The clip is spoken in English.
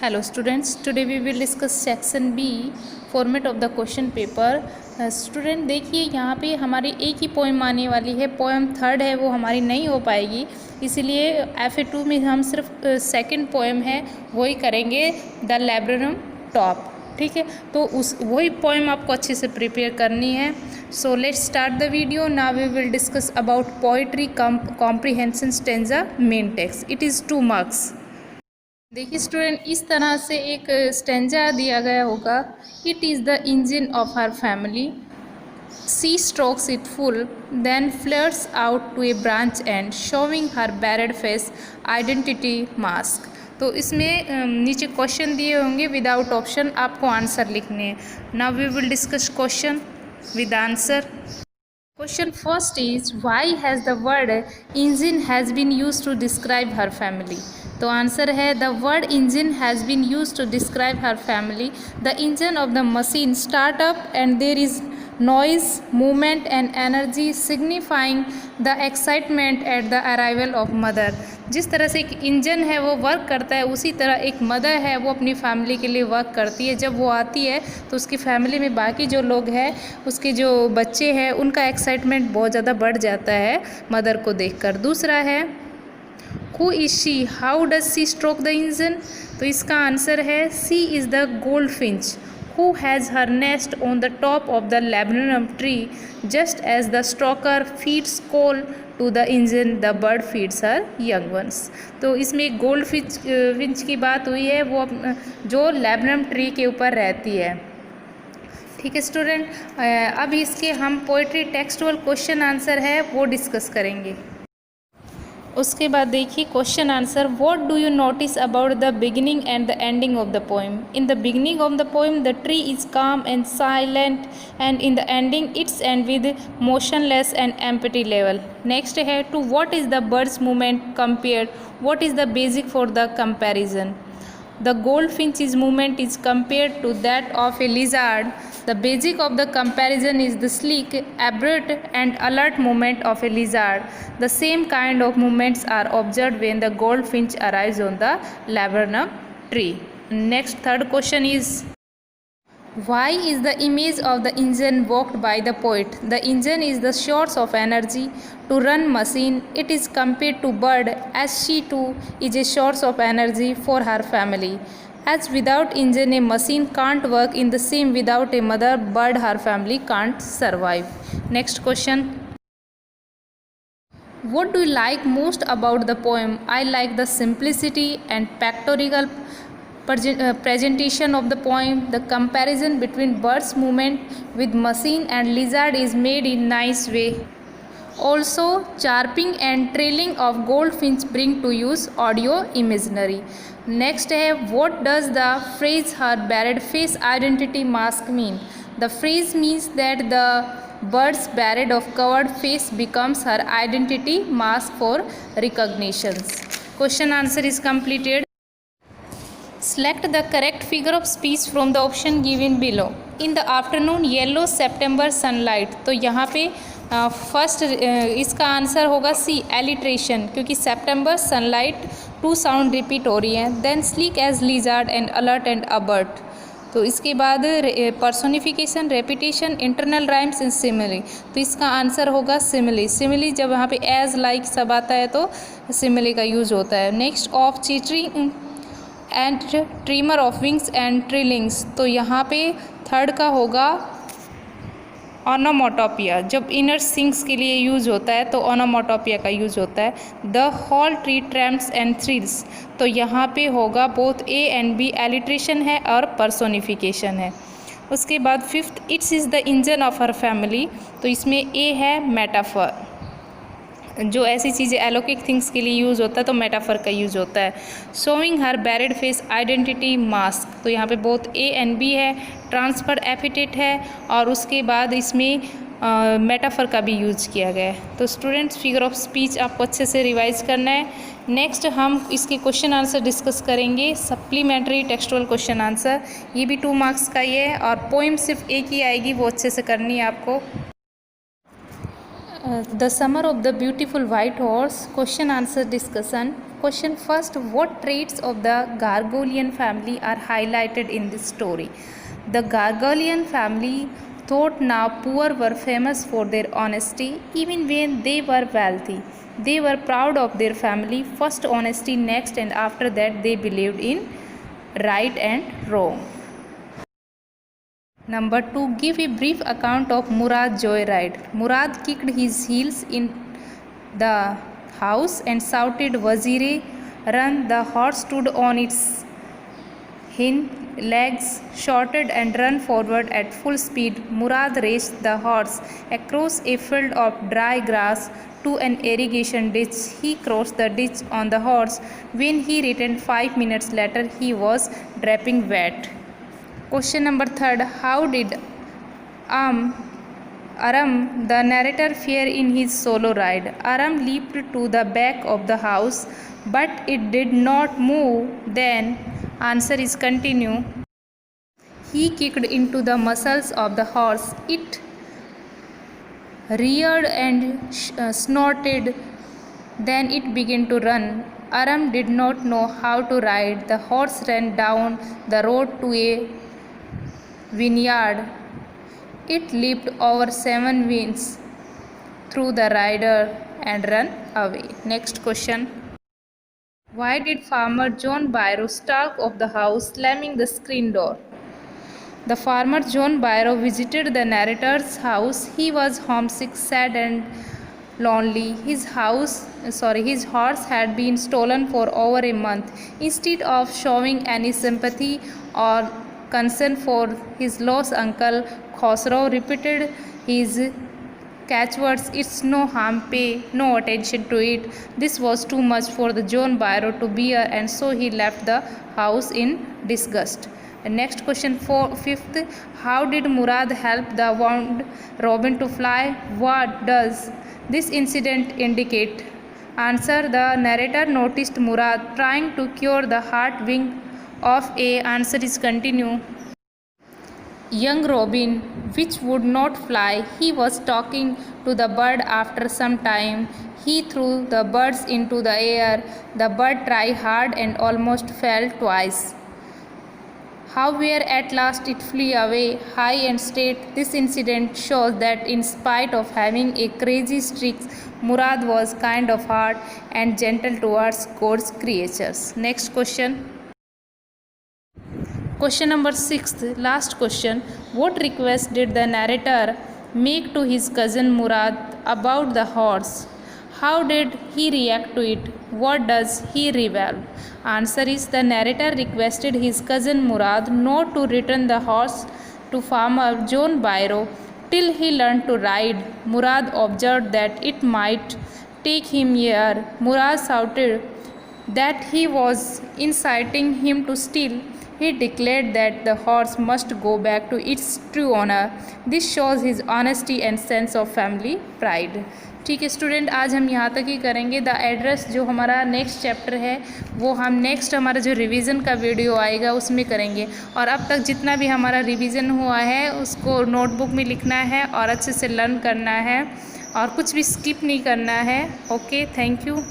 Hello students, today we will discuss section B format of the question paper. Student देखिए यहाँ पे हमारी एक ही पोएम आने वाली है, पोएम थर्ड है वो हमारी नहीं हो पाएगी, इसीलिए FA2 में हम सिर्फ सेकंड पोएम है वही करेंगे, द लैब्रेरम टॉप। ठीक है, तो उस वही पोएम आपको अच्छे से प्रिपेयर करनी है। So let's start the video. Now we will discuss about poetry comprehension stanza main text. It is 2 marks. देखिए स्टूडेंट, इस तरह से एक स्टेंजा दिया गया होगा। It is the engine of her family, she strokes it full, then flares out to a branch and showing her barred face identity mask. तो इसमें नीचे क्वेश्चन दिए होंगे विदाउट ऑप्शन, आपको आंसर लिखने हैं। Now we will discuss question with answer. Question first is, why has the word engine has been used to describe her family? तो answer है, the word engine has been used to describe her family. The engine of the machine start up and there is noise, movement and energy signifying the excitement at the arrival of mother. जिस तरह से एक engine है वो work करता है, उसी तरह एक मदर है वो अपनी फैमिली के लिए वर्क करती है। जब वो आती है तो उसकी फैमिली में बाकी जो लोग हैं, उसके जो बच्चे हैं, उनका एक्साइटमेंट बहुत ज़्यादा बढ़ जाता है मदर को देखकर। दूसरा है, who is she, how does she stroke the engine? तो इसका आंसर है, she is the gold finch who has her nest on the top of the laburnum tree, just as the stroker feeds coal to the engine, the bird feeds her young ones. तो इसमें एक gold Finch की बात हुई है, वो जो लैबनम tree के ऊपर रहती है। ठीक है स्टूडेंट, अब इसके हम पोइट्री टेक्सचुअल क्वेश्चन आंसर है वो डिस्कस करेंगे। उसके बाद देखिए question answer. What do you notice about the beginning and the ending of the poem? In the beginning of the poem the tree is calm and silent and in the ending it's end with motionless and empty level. Next है, to what is the bird's movement compared? What is the basic for the comparison? The goldfinch's movement is compared to that of a lizard. The basic of the comparison is the sleek, abrupt and alert movement of a lizard. The same kind of movements are observed when the goldfinch arrives on the laburnum tree. Next, third question is, why is the image of the engine evoked by the poet? The engine is the source of energy to run machine. It is compared to bird as she too is a source of energy for her family. As without engine a machine can't work, in the same without a mother bird her family can't survive. Next question. What do you like most about the poem? I like the simplicity and pictorial presentation of the poem. The comparison between bird's movement with machine and lizard is made in nice way. Also, chirping and trailing of goldfinch bring to use audio imaginary. Next है, what does the phrase her barred face identity mask mean? The phrase means that the bird's barred of covered face becomes her identity mask for recognitions. Question answer is completed. Select the correct figure of speech from the option given below. In the afternoon yellow September sunlight. तो यहाँ पे first इसका answer होगा C, alliteration, क्योंकि September sunlight 2 sound repeat हो रही हैं। Then sleek as lizard and alert and abrupt. तो इसके बाद personification, repetition, internal rhymes and simile. तो इसका आंसर होगा सिमिली। सिमिली जब यहाँ पे एज लाइक सब आता है तो सिमिली का यूज होता है। Next, of chittering and tremor of wings and trillings. तो यहाँ पे थर्ड का होगा ओनोमोटोपिया, जब इनर थिंग्स के लिए यूज़ होता है तो ओनोमोटोपिया का यूज़ होता है। The whole tree trembles and thrills. तो यहाँ पे होगा both A and B, alliteration है और पर्सोनिफिकेशन है। उसके बाद fifth, its is the engine of her family. तो इसमें ए है मेटाफर, जो ऐसी चीज़ें अलौकिक थिंग्स के लिए यूज़ होता है तो मेटाफर का यूज़ होता है। शोइंग हर बैरिड फेस आइडेंटिटी मास्क। तो यहाँ पे बहुत ए एंड बी है, ट्रांसफर एपिटेट है और उसके बाद इसमें मेटाफर का भी यूज किया गया है। तो स्टूडेंट्स, फिगर ऑफ स्पीच आपको अच्छे से रिवाइज करना है। नेक्स्ट हम इसके क्वेश्चन आंसर डिस्कस करेंगे। सप्लीमेंट्री टेक्सचुअल क्वेश्चन आंसर, ये भी 2 मार्क्स का ही है और पोइम सिर्फ एक ही आएगी, वो अच्छे से करनी है आपको। The summer of the beautiful white horse. Question answer discussion. Question first: what traits of the Gargolian family are highlighted in this story? The Gargolian family, thought now poor, were famous for their honesty even when they were wealthy. They were proud of their family, first honesty, next, and after that they believed in right and wrong. Number 2. Give a brief account of Murad's joyride. Murad kicked his heels in the house and shouted, "Wazire, run!" The horse stood on its hind legs, shouted, and ran forward at full speed. Murad raced the horse across a field of dry grass to an irrigation ditch. He crossed the ditch on the horse. When he returned 5 minutes later, he was dripping wet. Question number 3. How did Aram, the narrator, fare in his solo ride? Aram leaped to the back of the house, but it did not move. Then, answer is continue. He kicked into the muscles of the horse. It reared and snorted. Then it began to run. Aram did not know how to ride. The horse ran down the road to a vineyard. It leaped over 7 winds through the rider and ran away. Next question. Why did farmer John Byrow stalk off the house, slamming the screen door? The farmer John Byrow visited the narrator's house. He was homesick, sad, and lonely. His horse had been stolen for over a month. Instead of showing any sympathy or concern for his lost uncle, Khosrow repeated his catchwords, "It's no harm, pay no attention to it." This was too much for the John Byrow to bear, and so he left the house in disgust. Next question, 5th. How did Murad help the wounded robin to fly? What does this incident indicate? Answer: the narrator noticed Murad trying to cure the heart wing of a, answer is continue, young robin, which would not fly. He was talking to the bird. After some time, he threw the birds into the air. The bird tried hard and almost fell twice. However, at last it flew away high and straight. This incident shows that in spite of having a crazy streak, Murad was kind of heart and gentle towards God's creatures. Next question. Question number 6, last question. What request did the narrator make to his cousin Murad about the horse? How did he react to it? What does he reveal? Answer is: the narrator requested his cousin Murad not to return the horse to farmer John Byrow till he learned to ride. Murad observed that it might take him a year. Murad shouted that he was inciting him to steal. He declared that the horse must go back to its true owner. This shows his honesty and sense of family pride. ठीक है student, आज हम यहाँ तक ही करेंगे। The address जो हमारा next chapter है वो हम नेक्स्ट हमारा जो रिवीजन का वीडियो आएगा उसमें करेंगे। और अब तक जितना भी हमारा रिवीजन हुआ है उसको नोटबुक में लिखना है और अच्छे से लर्न करना है और कुछ भी स्किप नहीं करना है। Okay, thank you.